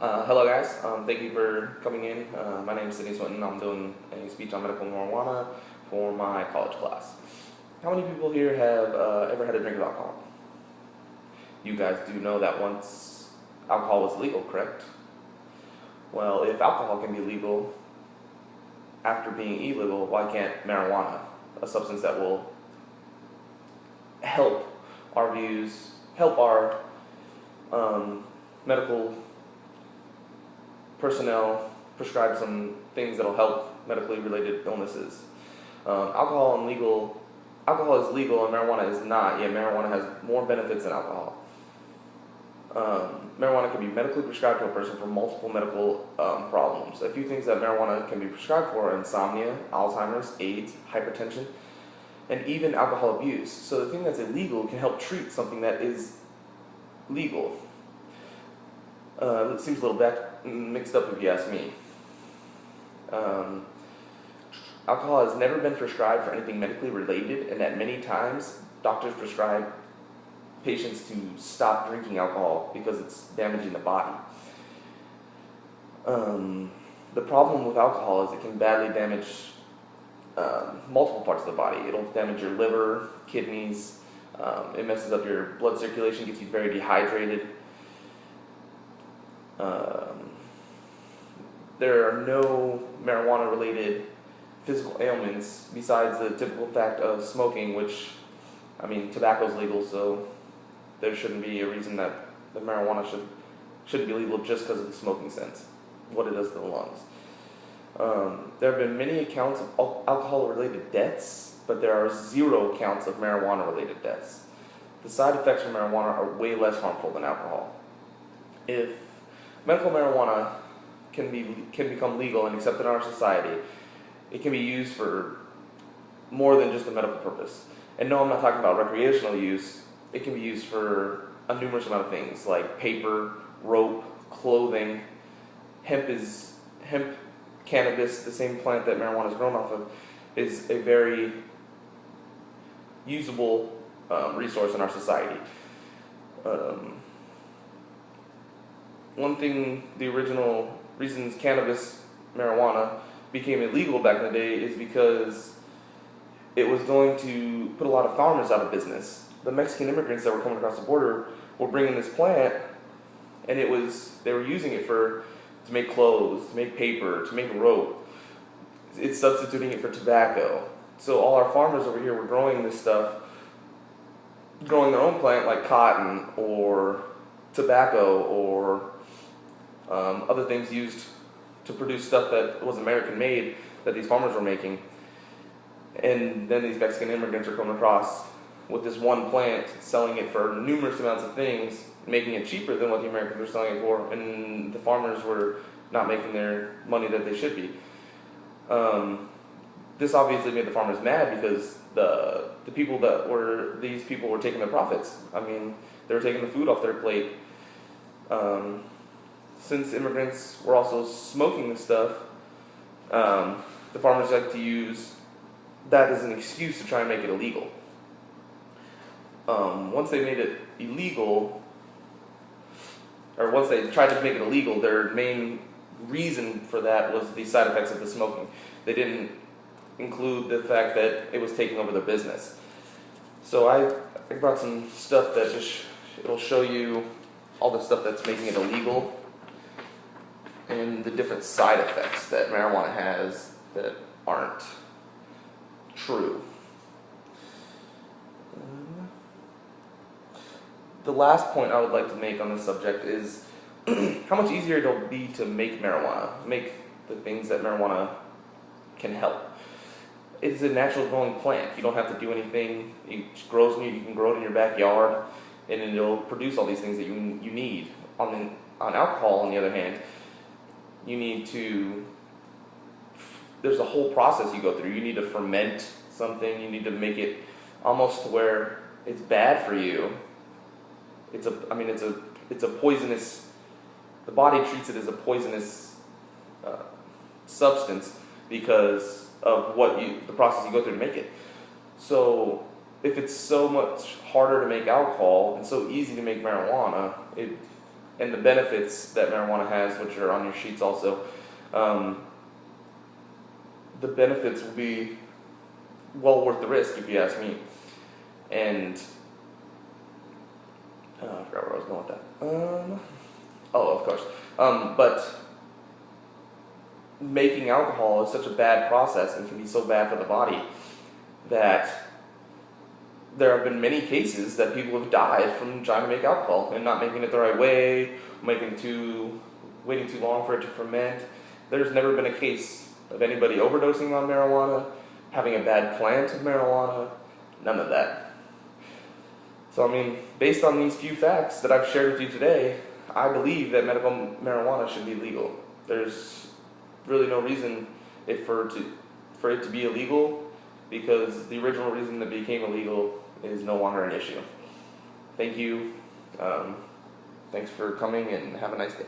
Hello guys, thank you for coming in. My name is Sydney Swinton. I'm doing a speech on medical marijuana for my college class. How many people here have ever had a drink of alcohol? You guys do know that once alcohol was legal, correct? Well, if alcohol can be legal after being illegal, why can't marijuana, a substance that will help our views, help our medical personnel prescribe some things that'll help medically related illnesses. Alcohol is legal and marijuana is not. Yeah, marijuana has more benefits than alcohol. Marijuana can be medically prescribed to a person for multiple medical problems. A few things that marijuana can be prescribed for are insomnia, Alzheimer's, AIDS, hypertension, and even alcohol abuse. So the thing that's illegal can help treat something that is legal. It seems a little mixed up if you ask me. Alcohol has never been prescribed for anything medically related, and at many times, doctors prescribe patients to stop drinking alcohol because it's damaging the body. The problem with alcohol is it can badly damage multiple parts of the body. It'll damage your liver, kidneys, it messes up your blood circulation, gets you very dehydrated. There are no marijuana-related physical ailments besides the typical fact of smoking, which, tobacco is legal, so there shouldn't be a reason that the marijuana should be legal just because of the smoking sense, what it does to the lungs. There have been many accounts of alcohol-related deaths, but there are 0 accounts of marijuana-related deaths. The side effects from marijuana are way less harmful than alcohol. If medical marijuana can become legal and accepted in our society, it can be used for more than just a medical purpose. And no, I'm not talking about recreational use. It can be used for a numerous amount of things like paper, rope, clothing. Hemp, cannabis, the same plant that marijuana is grown off of, is a very usable resource in our society. The original reasons marijuana became illegal back in the day is because it was going to put a lot of farmers out of business. The Mexican immigrants that were coming across the border were bringing this plant, and they were using it to make clothes, to make paper, to make rope. It's substituting it for tobacco. So all our farmers over here were growing this stuff, growing their own plant like cotton or tobacco or other things used to produce stuff that was American made that these farmers were making. And then these Mexican immigrants are coming across with this one plant, selling it for numerous amounts of things, making it cheaper than what the Americans were selling it for, and the farmers were not making their money that they should be. This obviously made the farmers mad because these people were taking their profits. They were taking the food off their plate. Since immigrants were also smoking this stuff, the farmers like to use that as an excuse to try and make it illegal. Once they made it illegal, or once they tried to make it illegal, their main reason for that was the side effects of the smoking. They didn't include the fact that it was taking over the business. So I brought some stuff that it'll show you all the stuff that's making it illegal and the different side effects that marijuana has that aren't true. The last point I would like to make on this subject is how much easier it'll be to make marijuana, make the things that marijuana can help. It's a natural growing plant. You don't have to do anything. You can grow it in your backyard, and it'll produce all these things that you need. On alcohol, on the other hand, there's a whole process you go through. You need to ferment something. You need to make it almost to where it's bad for you. It's a poisonous. The body treats it as a poisonous substance because of the process you go through to make it. So if it's so much harder to make alcohol and so easy to make marijuana, and the benefits that marijuana has, which are on your sheets also, the benefits will be well worth the risk, if you ask me. And I forgot where I was going with that. Oh, of course. But making alcohol is such a bad process and can be so bad for the body that there have been many cases that people have died from trying to make alcohol and not making it the right way, waiting too long for it to ferment. There's never been a case of anybody overdosing on marijuana, having a bad plant of marijuana, none of that. So I mean, based on these few facts that I've shared with you today, I believe that medical marijuana should be legal. There's really no reason for it to be illegal, because the original reason it became illegal is no longer an issue. Thank you. Thanks for coming, and have a nice day.